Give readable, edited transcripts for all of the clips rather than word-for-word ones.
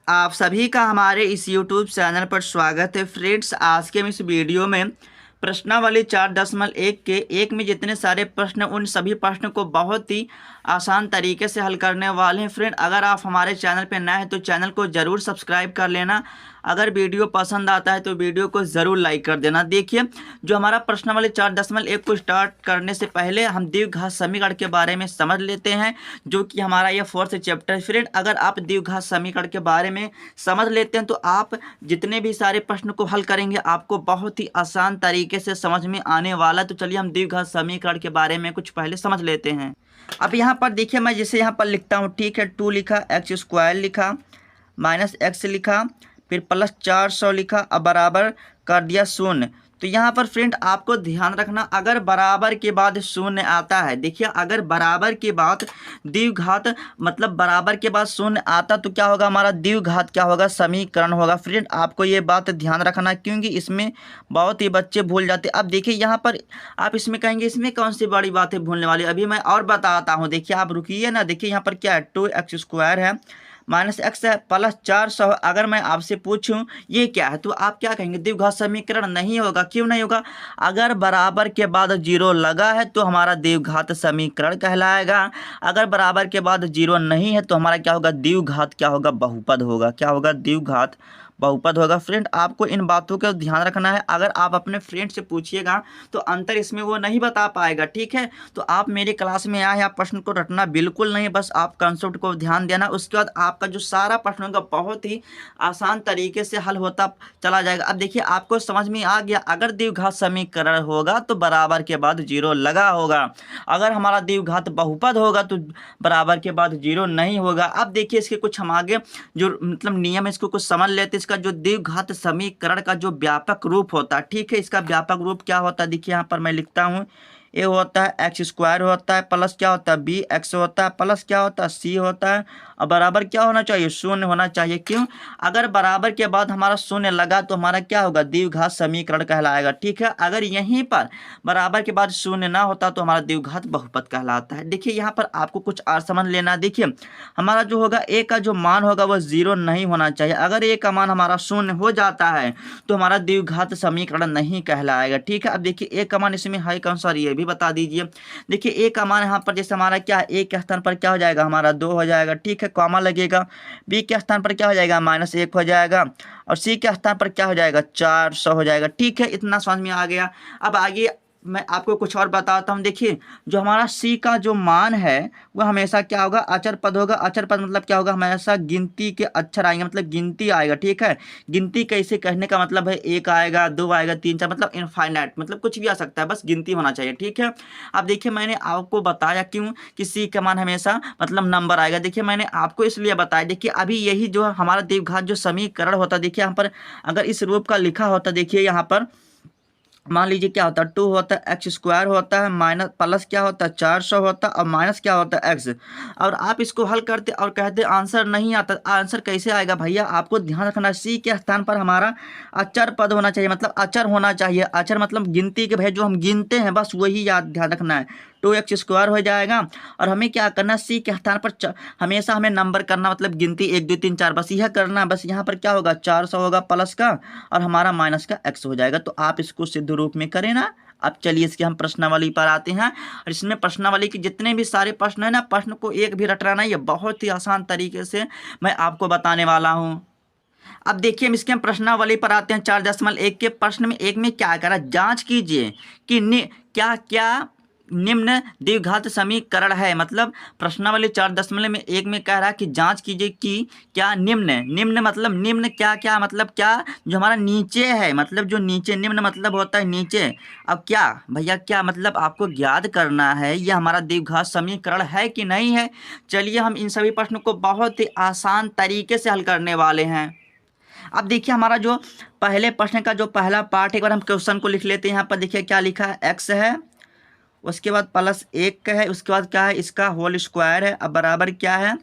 आप सभी का हमारे इस YouTube चैनल पर स्वागत है फ्रेंड्स। आज के हम इस वीडियो में प्रश्नावली 4.1 के एक में जितने सारे प्रश्न उन सभी प्रश्न को बहुत ही आसान तरीके से हल करने वाले हैं। फ्रेंड, अगर आप हमारे चैनल पर नए हैं तो चैनल को ज़रूर सब्सक्राइब कर लेना। अगर वीडियो पसंद आता है तो वीडियो को ज़रूर लाइक कर देना। देखिए, जो हमारा प्रश्नावली 4.1 को स्टार्ट करने से पहले हम द्विघात समीकरण के बारे में समझ लेते हैं, जो कि हमारा यह 4th चैप्टर है। फ्रेंड, अगर आप द्विघात समीकरण के बारे में समझ लेते हैं तो आप जितने भी सारे प्रश्न को हल करेंगे आपको बहुत ही आसान तरीके से समझ में आने वाला। तो चलिए हम द्विघात समीकरण के बारे में कुछ पहले समझ लेते हैं। अब यहाँ पर देखिए, मैं जैसे यहाँ पर लिखता हूँ, ठीक है, 2 लिखा, एक्स स्क्वायर लिखा, माइनस एक्स लिखा, फिर प्लस 400 लिखा, अब बराबर कर दिया शून्य। तो यहाँ पर फ्रेंड आपको ध्यान रखना, अगर बराबर के बाद शून्य आता है, देखिए अगर बराबर के बाद द्विघात मतलब बराबर के बाद शून्य आता तो क्या होगा, हमारा द्विघात क्या होगा, समीकरण होगा। फ्रेंड, आपको ये बात ध्यान रखना क्योंकि इसमें बहुत ही बच्चे भूल जाते। अब देखिए यहाँ पर आप इसमें कहेंगे इसमें कौन सी बड़ी बात है भूलने वाली, अभी मैं और बताता हूँ। देखिए आप रुकिए ना, देखिए यहाँ पर क्या है, 2x² है, माइनस एक्स है, प्लस 400। अगर मैं आपसे पूछूं ये क्या है तो आप क्या कहेंगे, द्विघात समीकरण नहीं होगा। क्यों नहीं होगा, अगर बराबर के बाद जीरो लगा है तो हमारा द्विघात समीकरण कहलाएगा। अगर बराबर के बाद जीरो नहीं है तो हमारा क्या होगा, द्विघात क्या होगा, बहुपद होगा। क्या होगा, द्विघात बहुपद होगा। फ्रेंड, आपको इन बातों का ध्यान रखना है। अगर आप अपने फ्रेंड से पूछिएगा तो अंतर इसमें वो नहीं बता पाएगा, ठीक है। तो आप मेरे क्लास में आए, आप प्रश्न को रटना बिल्कुल नहीं, बस आप कंसेप्ट को ध्यान देना। उसके बाद आपका जो सारा प्रश्नों का बहुत ही आसान तरीके से हल होता चला जाएगा। अब देखिए आपको समझ में आ गया, अगर द्विघात समीकरण होगा तो बराबर के बाद जीरो लगा होगा। अगर हमारा द्विघात बहुपद होगा तो बराबर के बाद जीरो नहीं होगा। अब देखिए इसके कुछ हम आगे जो मतलब नियम है इसको कुछ समझ लेते हैं। इसका जो द्विघात समीकरण का जो व्यापक रूप होता है, ठीक है, इसका व्यापक रूप क्या होता है, देखिए यहाँ पर मैं लिखता हूँ, ए होता है एक्स स्क्वायर होता है, प्लस क्या होता है, बी एक्स होता है, प्लस क्या होता है, सी होता है, और बराबर क्या होना चाहिए, शून्य होना चाहिए। क्यों, अगर बराबर के बाद हमारा शून्य लगा तो हमारा क्या होगा, द्विघात समीकरण कहलाएगा, ठीक है। अगर यहीं पर बराबर के बाद शून्य ना होता तो हमारा द्विघात बहुपद कहलाता है। देखिए यहाँ पर आपको कुछ और समझ लेना। देखिए हमारा जो होगा ए का जो मान होगा वह जीरो नहीं होना चाहिए। अगर ए का मान हमारा शून्य हो जाता है तो हमारा द्विघात समीकरण नहीं कहलाएगा, ठीक है। अब देखिए ए का मान इसमें है कौन सा, ये भी बता दीजिए। देखिए ए का मान यहाँ पर जैसे हमारा क्या है, ए के स्थान पर क्या हो जाएगा, हमारा 2 हो जाएगा, ठीक है, कॉमा लगेगा। बी के स्थान पर क्या हो जाएगा, -1 हो जाएगा, और सी के स्थान पर क्या हो जाएगा, 400 हो जाएगा, ठीक है। इतना समझ में आ गया। अब आगे मैं आपको कुछ और बताता हूँ। देखिए जो हमारा सी का जो मान है वह हमेशा क्या होगा, अचर पद होगा। अचर पद मतलब क्या होगा, हमेशा गिनती के अक्षर आएंगे, मतलब गिनती आएगा, ठीक है। गिनती कैसे कहने का मतलब है, 1 आएगा, 2 आएगा, 3 4, मतलब इनफाइनाइट, मतलब कुछ भी आ सकता है, बस गिनती होना चाहिए, ठीक है। अब देखिए मैंने आपको बताया क्यों कि सी का मान हमेशा मतलब नंबर आएगा। देखिए मैंने आपको इसलिए बताया, देखिए अभी यही जो हमारा द्विघात जो समीकरण होता है, देखिए यहाँ पर अगर इस रूप का लिखा होता, देखिए यहाँ पर मान लीजिए क्या होता है, 2 होता है, एक्स स्क्वायर होता है, माइनस प्लस क्या होता है, 400 होता है, और माइनस क्या होता है, एक्स। और आप इसको हल करते और कहते आंसर नहीं आता। आंसर कैसे आएगा भैया, आपको ध्यान रखना, सी के स्थान पर हमारा अचर पद होना चाहिए, मतलब अचर होना चाहिए। अचर मतलब गिनती के, भाई जो हम गिनते हैं बस वही याद ध्यान रखना है। 2x² हो जाएगा, और हमें क्या करना, सी के स्थान पर हमेशा हमें नंबर करना, मतलब गिनती 1 2 3 4 बस यह करना। बस यहाँ पर क्या होगा, 400 होगा प्लस का, और हमारा माइनस का x हो जाएगा। तो आप इसको सिद्ध रूप में करें ना। अब चलिए इसके हम प्रश्नावली पर आते हैं, और इसमें प्रश्नावली के जितने भी सारे प्रश्न है ना, प्रश्न को एक भी रटना नहीं है, बहुत ही आसान तरीके से मैं आपको बताने वाला हूँ। अब देखिए हम इसके हम प्रश्नावली पर आते हैं। 4.1 के प्रश्न में एक में क्या करा, जांच कीजिए कि क्या क्या निम्न द्विघात समीकरण है। मतलब प्रश्नावली 4.1 में कह रहा है कि जांच कीजिए कि क्या निम्न, निम्न मतलब निम्न क्या क्या, मतलब क्या जो हमारा नीचे है, मतलब जो नीचे, निम्न मतलब होता है नीचे। अब क्या भैया, क्या मतलब आपको ज्ञात करना है यह हमारा द्विघात समीकरण है कि नहीं है। चलिए हम इन सभी प्रश्नों को बहुत ही आसान तरीके से हल करने वाले हैं। अब देखिए हमारा जो पहले प्रश्न का जो पहला पार्ट, एक बार हम क्वेश्चन को लिख लेते हैं। यहाँ पर देखिए क्या लिखा है, एक्स है, उसके बाद +1 का है, उसके बाद क्या है, इसका होल स्क्वायर है, अब बराबर क्या है,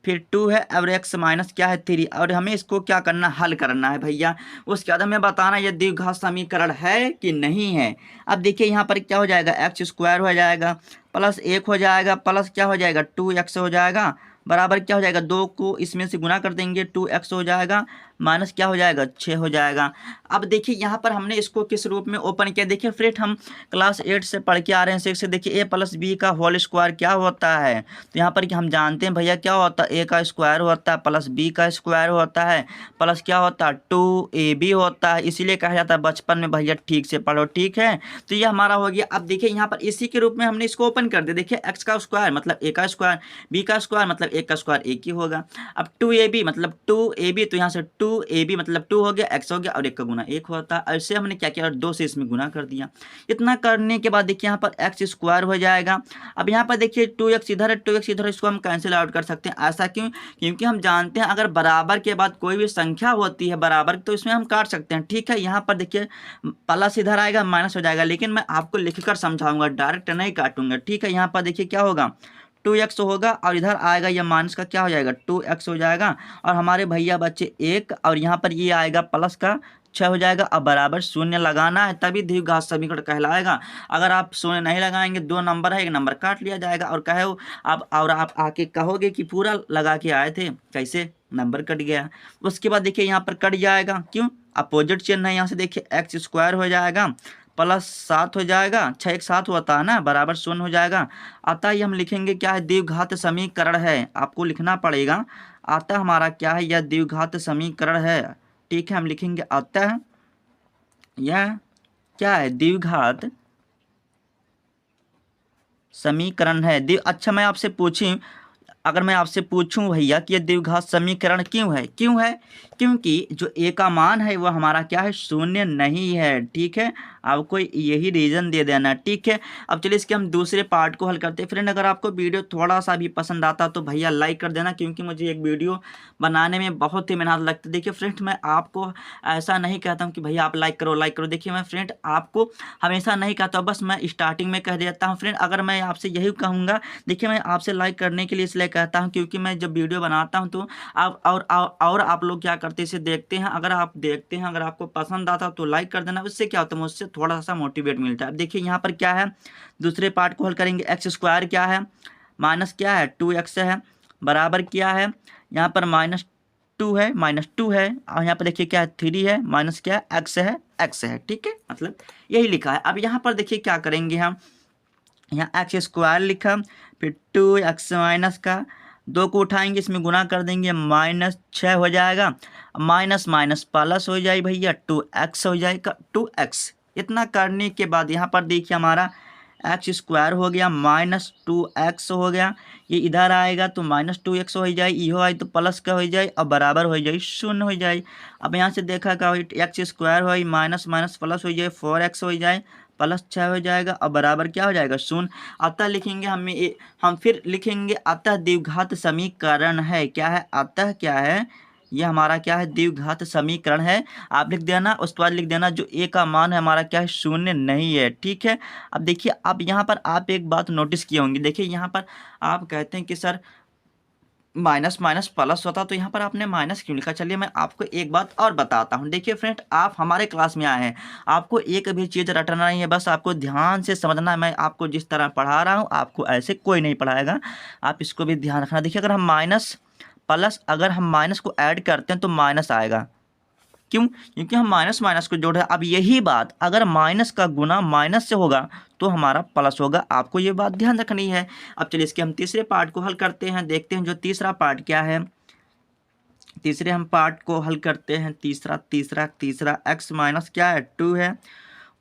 फिर 2 है, और x माइनस क्या है, 3। और हमें इसको क्या करना, हल करना है भैया। उसके बाद हमें बताना ये द्विघात समीकरण है कि नहीं है। अब देखिए यहाँ पर क्या हो जाएगा, x² हो जाएगा, +1 हो जाएगा, प्लस क्या हो जाएगा, 2x हो जाएगा, बराबर क्या हो जाएगा, 2 को इसमें से गुना कर देंगे 2x हो जाएगा, माइनस क्या हो जाएगा 6 हो जाएगा। अब देखिए यहाँ पर हमने इसको किस रूप में ओपन किया, देखिए फ्रेंड हम क्लास 8 से पढ़ के आ रहे हैं 6 से, देखिए a प्लस बी का होल स्क्वायर क्या होता है, तो यहाँ पर कि हम जानते हैं भैया क्या होता है, a का स्क्वायर होता है प्लस b का स्क्वायर होता है प्लस क्या होता है 2ab होता है, इसीलिए कहा जाता है बचपन में भैया ठीक से पढ़ो, ठीक है। तो ये हमारा हो गया। अब देखिए यहाँ पर इसी के रूप में हमने इसको ओपन कर दिया, देखिए x का स्क्वायर मतलब a का स्क्वायर, b का स्क्वायर मतलब a का स्क्वायर एक ही होगा। अब 2ab मतलब 2ab, तो यहाँ से 2ab मतलब 2 हो गया, x हो गया और 1 का गुना 1 होता है। ऐसे हमने क्या किया, 2 से इसमें गुना कर दिया। इतना करने के बाद देखिए यहाँ पर x स्क्वायर हो जाएगा। अब यहाँ पर देखिए 2x इधर है 2x इधर, इसको हम कैंसिल आउट कर सकते हैं। ऐसा क्यों, क्योंकि हम जानते हैं अगर बराबर के बाद कोई भी संख्या होती है बराबर, तो इसमें हम काट सकते हैं, ठीक है। यहाँ पर देखिए प्लस इधर आएगा माइनस हो जाएगा, लेकिन मैं आपको लिखकर समझाऊंगा, डायरेक्ट नहीं काटूंगा, ठीक है। यहाँ पर देखिए क्या होगा 2x होगा और इधर आएगा ये माइनस का क्या हो जाएगा 2x हो जाएगा, और हमारे भैया बच्चे 1, और यहाँ पर ये आएगा प्लस का 6 हो जाएगा। अब बराबर शून्य लगाना है तभी द्विघात समीकरण कहलाएगा। अगर आप शून्य नहीं लगाएंगे, 2 नंबर है 1 नंबर काट लिया जाएगा, और कहे आप आके कहोगे कि पूरा लगा के आए थे, कैसे नंबर कट गया। उसके बाद देखिए यहाँ पर कट जाएगा, क्यों, अपोजिट चिन्ह है, यहाँ से देखिए x स्क्वायर हो जाएगा प्लस 7 हो जाएगा, 6 1 7 होता है ना, बराबर 0 हो जाएगा। अतः ये हम लिखेंगे क्या है, द्विघात समीकरण है, आपको लिखना पड़ेगा। अतः हमारा क्या है, यह द्विघात समीकरण है, ठीक है। हम लिखेंगे अतः यह क्या है, द्विघात समीकरण है। अच्छा मैं आपसे पूछूं, अगर मैं आपसे पूछूं भैया कि ये द्विघात समीकरण क्यों है, क्यों है, क्योंकि जो a का मान है वो हमारा क्या है, शून्य नहीं है, ठीक है। आपको यही रीज़न दे देना, ठीक है। अब चलिए इसके हम दूसरे पार्ट को हल करते हैं। फ्रेंड अगर आपको वीडियो थोड़ा सा भी पसंद आता तो भैया लाइक कर देना, क्योंकि मुझे एक वीडियो बनाने में बहुत ही मेहनत लगती है। देखिए फ्रेंड मैं आपको ऐसा नहीं कहता हूँ कि भैया आप लाइक करो लाइक करो, देखिए मैं फ्रेंड आपको हमेशा नहीं कहता, बस मैं स्टार्टिंग में कह देता हूँ। फ्रेंड अगर मैं आपसे यही कहूँगा, देखिए मैं आपसे लाइक करने के लिए इसलिए कहता हूँ क्योंकि मैं जब वीडियो बनाता हूँ तो आप और आप लोग क्या करते हैं, इसे देखते हैं, अगर आप देखते हैं अगर आपको पसंद आता तो लाइक कर देना, उससे क्या होता है मुझसे थोड़ा सा मोटिवेट मिलता है। अब देखिए यहाँ पर क्या है, दूसरे पार्ट को हल करेंगे। एक्स स्क्वायर क्या है, माइनस क्या है 2x है, बराबर क्या है, यहाँ पर -2 है, -2 है, और यहाँ पर देखिए क्या है 3 है, माइनस क्या है x है, ठीक है, मतलब यही लिखा है। अब यहाँ पर देखिए क्या करेंगे हम, यहाँ एक्स स्क्वायर लिखा, फिर 2x माइनस का 2 को उठाएंगे इसमें गुना कर देंगे, -6 हो जाएगा, माइनस माइनस प्लस हो जाए भैया 2x हो जाएगा 2x। इतना करने के बाद यहाँ पर देखिए हमारा एक्स स्क्वायर हो गया -2x हो गया, ये इधर आएगा तो -2x हो जाए, ये आए तो प्लस का हो जाए और बराबर हो जाए 0 हो जाए। अब यहाँ से देखा क्या हो, एक्स स्क्वायर हो माइनस माइनस प्लस हो जाए 4x हो जाए, +6 हो जाएगा और बराबर क्या हो जाएगा 0। अतः लिखेंगे हम फिर लिखेंगे अतः द्विघात समीकरण है, क्या है अतः क्या है, ये हमारा क्या है द्विघात समीकरण है। आप लिख देना, उसके बाद लिख देना जो a का मान है हमारा क्या है 0 नहीं है, ठीक है। अब देखिए अब यहाँ पर आप एक बात नोटिस किए होंगे, देखिए यहाँ पर आप कहते हैं कि सर माइनस माइनस प्लस होता, तो यहाँ पर आपने माइनस क्यों लिखा। चलिए मैं आपको एक बात और बताता हूँ। देखिए फ्रेंड आप हमारे क्लास में आए हैं, आपको एक भी चीज़ रटना नहीं है, बस आपको ध्यान से समझना है। मैं आपको जिस तरह पढ़ा रहा हूँ आपको ऐसे कोई नहीं पढ़ाएगा, आप इसको भी ध्यान रखना। देखिए अगर हम माइनस प्लस, अगर हम माइनस को ऐड करते हैं तो माइनस आएगा, क्यों, क्योंकि हम माइनस माइनस को जोड़ रहे हैं। अब यही बात अगर माइनस का गुना माइनस से होगा तो हमारा प्लस होगा, आपको ये बात ध्यान रखनी है। अब चलिए इसके हम तीसरे पार्ट को हल करते हैं, देखते हैं जो तीसरा पार्ट क्या है। तीसरे हम पार्ट को हल करते हैं, तीसरा x माइनस क्या है 2 है,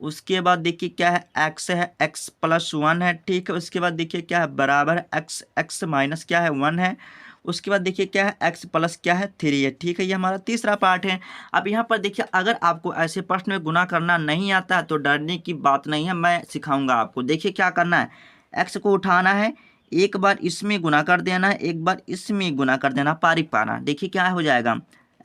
उसके बाद देखिए क्या है x है, x + 1 है, ठीक है। उसके बाद देखिए क्या है बराबर x माइनस क्या है 1 है, उसके बाद देखिए क्या है x प्लस क्या है 3 है, ठीक है। ये हमारा तीसरा पार्ट है। अब यहाँ पर देखिए अगर आपको ऐसे प्रश्न में गुना करना नहीं आता है तो डरने की बात नहीं है, मैं सिखाऊंगा आपको। देखिए क्या करना है, x को उठाना है, एक बार इसमें गुना कर देना है, एक बार इसमें गुना कर देना, पारी पाना। देखिए क्या हो जाएगा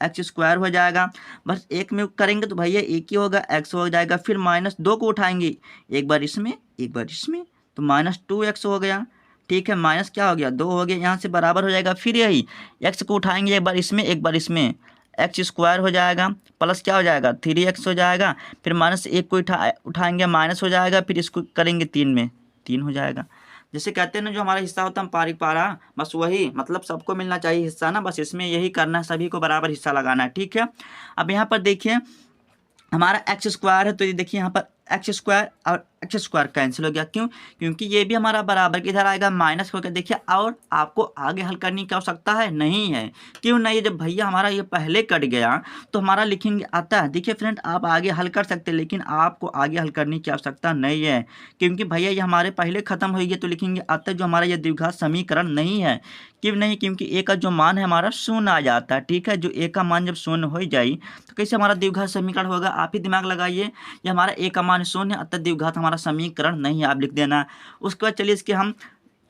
एक्स स्क्वायर हो जाएगा, बस एक में करेंगे तो भैया एक ही होगा, x हो जाएगा। फिर -2 को उठाएंगे, एक बार इसमें एक बार इसमें, तो -2x हो गया, ठीक है। माइनस क्या हो गया 2 हो गया, यहाँ से बराबर हो जाएगा। फिर यही x को उठाएंगे एक बार इसमें एक बार इसमें, एक्स स्क्वायर हो जाएगा, प्लस क्या हो जाएगा 3x हो जाएगा। फिर -1 को उठाएंगे माइनस हो जाएगा, फिर इसको करेंगे 3 में 3 हो जाएगा। जैसे कहते हैं ना, जो हमारा हिस्सा होता है हम पारिक पारा, बस वही, मतलब सबको मिलना चाहिए हिस्सा ना, बस इसमें यही करना है, सभी को बराबर हिस्सा लगाना है। ठीक है, अब यहाँ पर देखिए हमारा एक्स स्क्वायर है, तो ये देखिए यहाँ पर एक्स स्क्वायर और एक्स स्क्वायर कैंसिल हो गया। क्यों? क्योंकि ये भी हमारा बराबर की इधर आएगा, माइनस होकर देखिए। और आपको आगे हल करने की आवश्यकता है नहीं है। क्यों नहीं? जब भैया हमारा ये पहले कट गया तो हमारा लिखेंगे आता है। देखिए फ्रेंड, आप आगे हल कर सकते हैं, लेकिन आपको आगे हल करने की आवश्यकता नहीं है, क्योंकि भैया ये हमारे पहले खत्म हो गया, तो लिखेंगे आता, जो हमारा ये द्विघात समीकरण नहीं है। क्यों नहीं? क्योंकि ए का जो मान है हमारा शून्य आ जाता है। ठीक है, जो ए का मान जब शून्य हो जाए तो कैसे हमारा द्विघात समीकरण होगा? आप ही दिमाग लगाइए। ये हमारा ए का मान शून्य, अतः द्विघात हमारा समीकरण नहीं है, आप लिख देना। उसके बाद चलिए इसके हम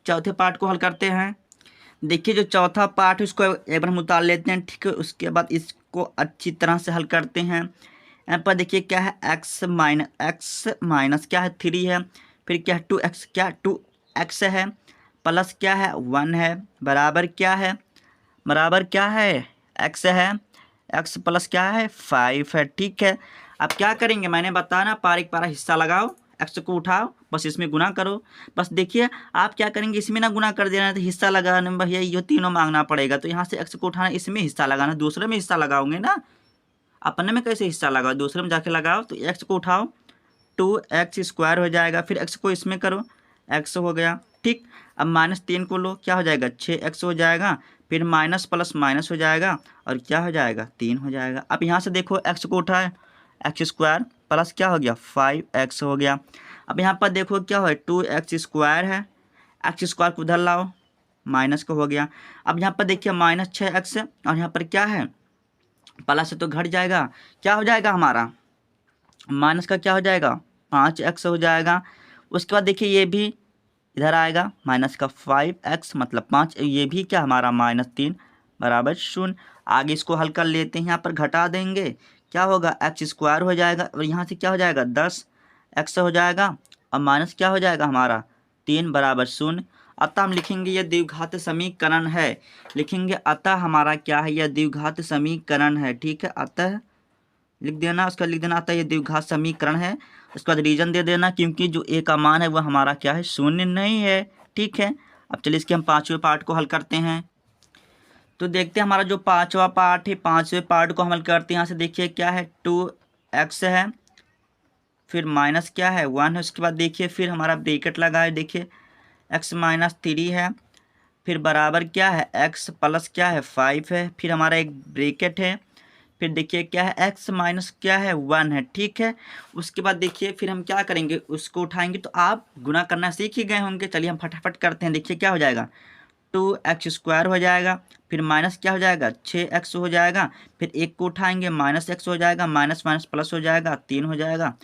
चौथे पार्ट को हल करते हैं। देखिए जो चौथा पार्ट है उसको एक बार हम उतार लेते हैं। ठीक है, उसके बाद इसको अच्छी तरह से हल करते हैं। यहाँ पर देखिए क्या है, एक्स माइनस क्या है 3 है, फिर क्या है 2x, क्या 2x है, प्लस क्या है 1 है, बराबर क्या है, x है, x प्लस क्या है 5 है। ठीक है, अब क्या करेंगे, मैंने बताना पारिक पारा हिस्सा लगाओ, x को उठाओ, बस इसमें गुना करो। बस देखिए आप क्या करेंगे, इसमें ना गुना कर देना है, तो हिस्सा लगाने में भैया ये तीनों मांगना पड़ेगा। तो यहाँ से x को उठाना, इसमें हिस्सा लगाना, दूसरे में हिस्सा लगाओगे ना, अपने में कैसे हिस्सा लगाओ, दूसरे में जाके लगाओ। तो x को उठाओ, 2x स्क्वायर हो जाएगा, फिर x को इसमें करो, x हो गया। ठीक, अब -3 को लो, क्या हो जाएगा 6x हो जाएगा, फिर माइनस प्लस माइनस हो जाएगा, और क्या हो जाएगा 3 हो जाएगा। अब यहाँ से देखो x को उठाए, एक्स स्क्वायर प्लस क्या हो गया 5x हो गया। अब यहाँ पर देखो क्या हो, 2x स्क्वायर है, एक्स स्क्वायर को उधर लाओ, माइनस का हो गया। अब यहाँ पर देखिए -6x है, और यहाँ पर क्या है प्लस से तो घट जाएगा, क्या हो जाएगा हमारा माइनस का क्या हो जाएगा 5x हो जाएगा। उसके बाद देखिए ये भी इधर आएगा, माइनस का 5x मतलब 5, ये भी क्या हमारा -3 बराबर 0। आगे इसको हल कर लेते हैं, यहाँ पर घटा देंगे, क्या होगा एक्स स्क्वायर हो जाएगा, और यहाँ से क्या हो जाएगा 10x हो जाएगा, और माइनस क्या हो जाएगा हमारा 3 बराबर 0। अतः हम लिखेंगे यह द्विघात समीकरण है, लिखेंगे अतः हमारा क्या है, यह द्विघात समीकरण है। ठीक है, अतः लिख देना, उसका लिख देना अतः यह द्विघात समीकरण है। उसके बाद रीजन दे देना, क्योंकि जो ए का मान है वह हमारा क्या है शून्य नहीं है। ठीक है, अब चलिए इसके हम पाँचवें पार्ट को हल करते हैं। तो देखते हैं हमारा जो पांचवा पार्ट है, पांचवें पार्ट को हम हल करते हैं। यहाँ से देखिए क्या है 2x है, फिर माइनस क्या है 1 है, उसके बाद देखिए फिर हमारा ब्रैकेट लगा है, देखिए x -3 है, फिर बराबर क्या है x प्लस क्या है 5 है, फिर हमारा एक ब्रैकेट है, फिर देखिए क्या है x माइनस क्या है 1 है। ठीक है, उसके बाद देखिए फिर हम क्या करेंगे, उसको उठाएंगे, तो आप गुना करना सीख ही गए होंगे। चलिए हम फटाफट करते हैं। देखिए क्या हो जाएगा 2x स्क्वायर हो जाएगा, फिर माइनस क्या हो जाएगा 6x हो जाएगा, फिर एक को उठाएंगे -x हो जाएगा, माइनस माइनस प्लस हो जाएगा 3 हो जाएगा।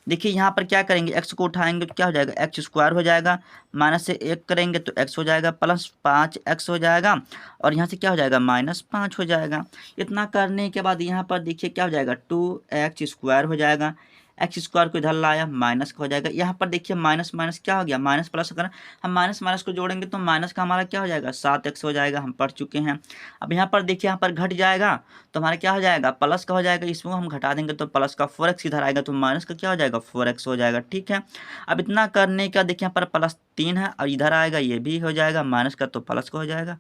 देखिए यहाँ पर क्या करेंगे, x को उठाएंगे तो क्या हो जाएगा एक्स स्क्वायर हो जाएगा, माइनस से 1 करेंगे तो x हो जाएगा, प्लस 5x हो जाएगा, और यहाँ से क्या हो जाएगा -5 हो जाएगा। इतना करने के बाद यहाँ पर देखिए क्या हो जाएगा 2x स्क्वायर हो जाएगा, एक्स स्क्वायर को इधर लाया, माइनस का हो जाएगा। यहाँ पर देखिए माइनस माइनस क्या हो गया, माइनस प्लस अगर हम माइनस माइनस को जोड़ेंगे तो माइनस का हमारा क्या हो जाएगा 7x हो जाएगा, हम पढ़ चुके हैं। अब यहाँ पर देखिए यहाँ पर घट जाएगा तो हमारा क्या हो जाएगा प्लस का हो जाएगा, इसमें हम घटा देंगे तो प्लस का 4x इधर आएगा, तो माइनस का क्या हो जाएगा 4x हो जाएगा। ठीक है, अब इतना करने का देखिए यहाँ पर +3 है, और इधर आएगा ये भी हो जाएगा, माइनस का तो प्लस का हो जाएगा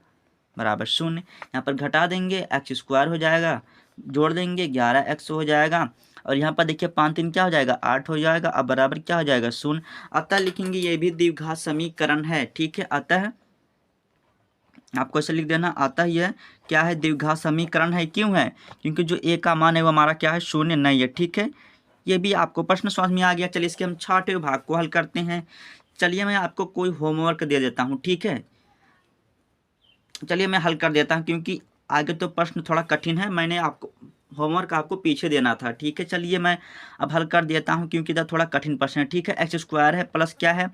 बराबर 0। यहाँ पर घटा देंगे एक्स स्क्वायर हो जाएगा, जोड़ देंगे 11x हो जाएगा, और यहाँ पर देखिए 5 3 क्या हो जाएगा 8 हो जाएगा, अब बराबर क्या हो जाएगा 0। अतः लिखेंगे ये भी द्विघात समीकरण है। ठीक है, अतः आपको ऐसे लिख देना, अतः यह क्या है द्विघात समीकरण है। क्यों है? क्योंकि जो ए का मान है वो हमारा क्या है शून्य नहीं है। ठीक है, ये भी आपको प्रश्न समझ में आ गया। चलिए इसके हम छठवें भाग को हल करते हैं। चलिए मैं आपको कोई होमवर्क दे देता हूँ। ठीक है, चलिए मैं हल कर देता हूँ, क्योंकि आगे तो प्रश्न थोड़ा कठिन है, मैंने आपको होमवर्क आपको पीछे देना था। ठीक है, चलिए मैं अब हल कर देता हूँ, क्योंकि इधर थोड़ा कठिन प्रश्न है। ठीक है, एक्स स्क्वायर है, प्लस क्या है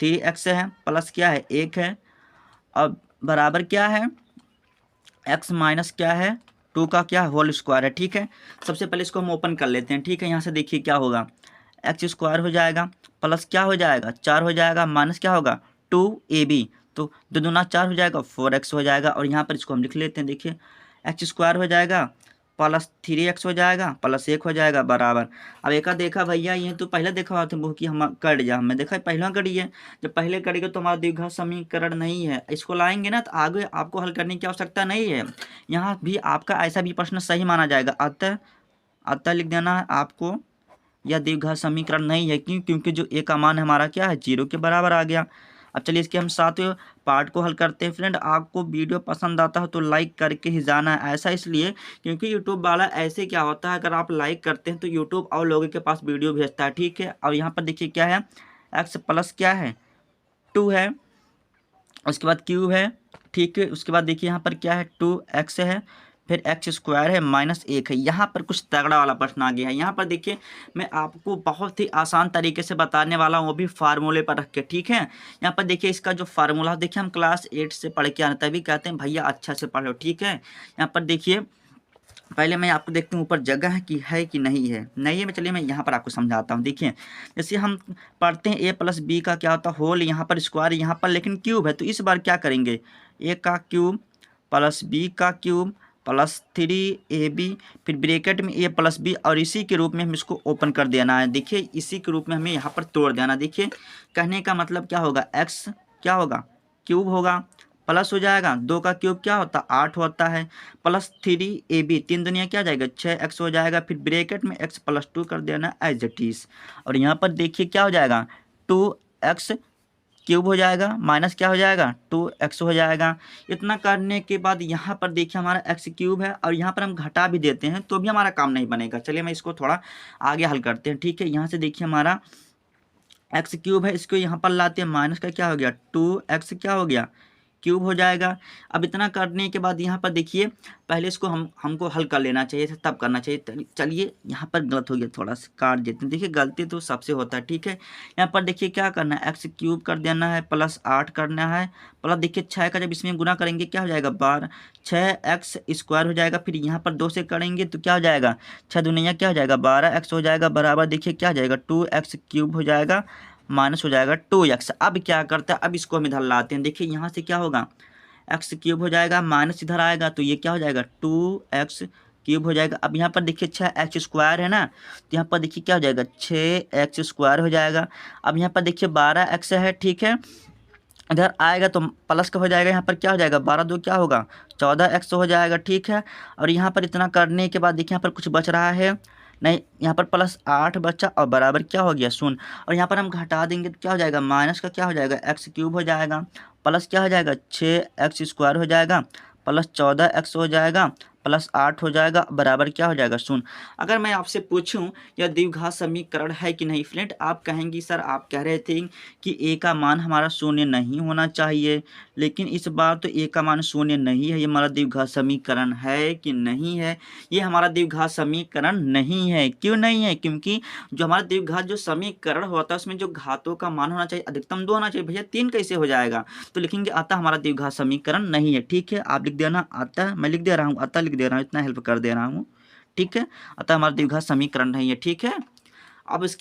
3x है, प्लस क्या है 1 है, और बराबर क्या है x माइनस क्या है 2 का क्या होल स्क्वायर है। ठीक है, सबसे पहले इसको हम ओपन कर लेते हैं। ठीक है, यहाँ से देखिए क्या होगा एक्स स्क्वायर हो जाएगा, प्लस क्या हो जाएगा 4 हो जाएगा, माइनस क्या होगा 2ab, तो 2 दूना 4 हो जाएगा 4x हो जाएगा, और यहाँ पर इसको हम लिख लेते हैं। देखिए एक्स स्क्वायर हो जाएगा, +3x हो जाएगा +1 हो जाएगा बराबर। अब एक देखा भैया, ये तो पहले देखा हुआ था वो कि हम कट जा, हमने देखा पहला कटी है। जब पहले कटेगा तो हमारा द्विघात समीकरण नहीं है, इसको लाएंगे ना तो आगे आपको हल करने की आवश्यकता नहीं है। यहाँ भी आपका ऐसा भी प्रश्न सही माना जाएगा। अतः लिख देना है आपको, यह द्विघात समीकरण नहीं है। क्यों? क्योंकि जो ए का मान हमारा क्या है 0 के बराबर आ गया। अब चलिए इसके हम सातवें पार्ट को हल करते हैं। फ्रेंड, आपको वीडियो पसंद आता हो तो लाइक करके ही जाना है। ऐसा इसलिए क्योंकि यूट्यूब वाला ऐसे क्या होता है, अगर आप लाइक करते हैं तो यूट्यूब और लोगों के पास वीडियो भेजता है। ठीक है, अब यहाँ पर देखिए क्या है, x प्लस क्या है 2 है, उसके बाद क्यूब है। ठीक है, उसके बाद देखिए यहाँ पर क्या है 2x है, फिर x² है -1 है। यहाँ पर कुछ तगड़ा वाला प्रश्न आ गया है। यहाँ पर देखिए मैं आपको बहुत ही आसान तरीके से बताने वाला हूँ, वो भी फार्मूले पर रख के। ठीक है, यहाँ पर देखिए इसका जो फार्मूला देखिए हम क्लास 8 से पढ़ के आए तभी कहते हैं भैया अच्छा से पढ़ो। ठीक है, यहाँ पर देखिए पहले मैं आपको देखता हूँ ऊपर जगह है कि नहीं है, नहीं है मैं, चलिए मैं यहाँ पर आपको समझाता हूँ। देखिए जैसे हम पढ़ते हैं a+b का क्या होता है होल, यहाँ पर स्क्वायर, यहाँ पर लेकिन क्यूब है, तो इस बार क्या करेंगे a का क्यूब प्लस b का क्यूब प्लस 3ab, फिर ब्रैकेट में a+b, और इसी के रूप में हम इसको ओपन कर देना है। देखिए इसी के रूप में हमें यहाँ पर तोड़ देना। देखिए कहने का मतलब क्या होगा, x क्या होगा क्यूब होगा, प्लस हो जाएगा 2 का क्यूब क्या होता 8 होता है, प्लस 3ab, 3 दुनिया क्या जाएगा 6x हो जाएगा, फिर ब्रैकेट में x+2 कर देना एज इट इज। और यहाँ पर देखिए क्या हो जाएगा 2x क्यूब हो जाएगा माइनस क्या हो जाएगा 2x हो जाएगा। इतना करने के बाद यहाँ पर देखिए हमारा x क्यूब है, और यहाँ पर हम घटा भी देते हैं तो भी हमारा काम नहीं बनेगा। चलिए मैं इसको थोड़ा आगे हल करते हैं। ठीक है, यहाँ से देखिए हमारा x क्यूब है, इसको यहाँ पर लाते हैं, माइनस का क्या हो गया 2x क्या हो गया क्यूब हो जाएगा। अब इतना करने के बाद यहाँ पर देखिए पहले इसको हमको हल कर लेना चाहिए था, तब करना चाहिए। चलिए यहाँ पर गलत हो गया, थोड़ा सा काट देते हैं। देखिए गलती तो सबसे होता है। ठीक है, यहाँ पर देखिए क्या करना है, x क्यूब कर देना है प्लस 8 करना है, प्लस देखिए 6 का जब इसमें गुना करेंगे क्या हो जाएगा 12, 6x² हो जाएगा। फिर यहाँ पर 2 से करेंगे तो क्या हो जाएगा 6 दुनिया क्या हो जाएगा 12x हो जाएगा बराबर। देखिए क्या हो जाएगा 2x क्यूब हो जाएगा माइनस हो जाएगा 2x। अब क्या करता है, अब इसको हम इधर लाते हैं। देखिए यहाँ से क्या होगा x क्यूब हो जाएगा माइनस इधर आएगा तो ये क्या हो जाएगा 2x क्यूब हो जाएगा। अब यहाँ पर देखिए 6x² है ना, तो यहाँ पर देखिए क्या हो जाएगा 6x² हो जाएगा। अब यहाँ पर देखिए 12x है। ठीक है, इधर आएगा तो प्लस का हो जाएगा, यहाँ पर क्या हो जाएगा 12 2 क्या होगा 14x हो जाएगा। ठीक है, और यहाँ पर इतना करने के बाद देखिए यहाँ पर कुछ बच रहा है नहीं, यहाँ पर +8 बचा और बराबर क्या हो गया 0। और यहाँ पर हम घटा देंगे तो क्या हो जाएगा माइनस का क्या हो जाएगा x क्यूब हो जाएगा, प्लस क्या हो जाएगा 6x² हो जाएगा, प्लस 14x हो जाएगा, प्लस 8 हो जाएगा बराबर क्या हो जाएगा 0। अगर मैं आपसे पूछूं यह द्विघात समीकरण है कि नहीं, फ्रेंड आप कहेंगी सर आप कह रहे थे कि a का मान हमारा 0 नहीं होना चाहिए, लेकिन इस बार तो a का मान 0 नहीं है। ये हमारा द्विघात समीकरण है कि नहीं है, ये हमारा द्विघात समीकरण नहीं है। क्यों नहीं है? क्योंकि जो हमारा द्विघात जो समीकरण होता है उसमें जो घातों का मान होना चाहिए अधिकतम 2 होना चाहिए। भैया 3 कैसे हो जाएगा, तो लिखेंगे अतः हमारा द्विघात समीकरण नहीं है। ठीक है, आप लिख देना अतः, मैं लिख दे रहा हूँ अतः लिख दे रहा हूँ, इतना हेल्प कर दे रहा हूँ। ठीक है, अतः हमारा द्विघात समीकरण नहीं है। ठीक है, अब इसके